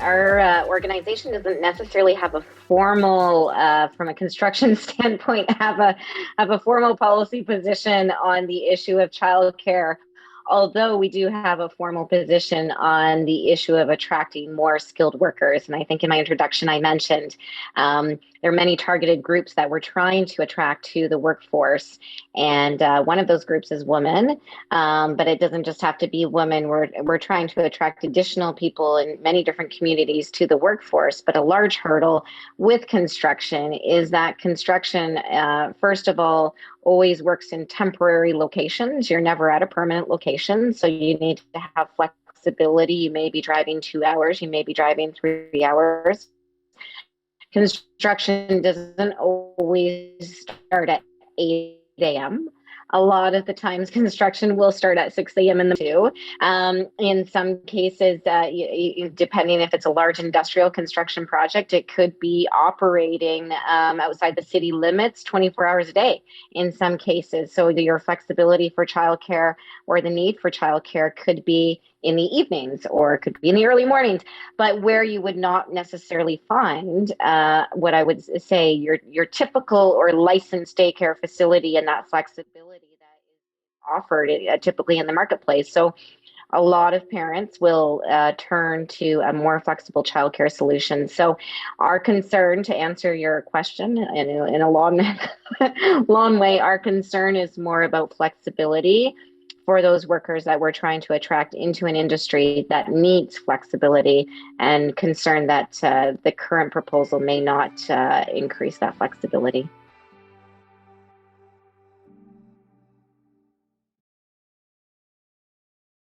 Our organization doesn't necessarily have a formal, from a construction standpoint, have a formal policy position on the issue of childcare. Although we do have a formal position on the issue of attracting more skilled workers. And I think in my introduction, I mentioned there are many targeted groups that we're trying to attract to the workforce. And one of those groups is women. But it doesn't just have to be women. We're trying to attract additional people in many different communities to the workforce. But a large hurdle with construction is that construction, first of all, always works in temporary locations. You're never at a permanent location. So you need to have flexibility. You may be driving 2 hours, you may be driving 3 hours. Construction doesn't always start at 8 a.m. A lot of the times construction will start at 6 a.m. in the too. In some cases, depending if it's a large industrial construction project, it could be operating outside the city limits 24 hours a day in some cases. So your flexibility for childcare or the need for childcare could be in the evenings or it could be in the early mornings, but where you would not necessarily find what I would say your typical or licensed daycare facility and that flexibility that is offered typically in the marketplace. So a lot of parents will turn to a more flexible childcare solution. So our concern, to answer your question in a long way, our concern is more about flexibility for those workers that we're trying to attract into an industry that needs flexibility, and concern that the current proposal may not increase that flexibility.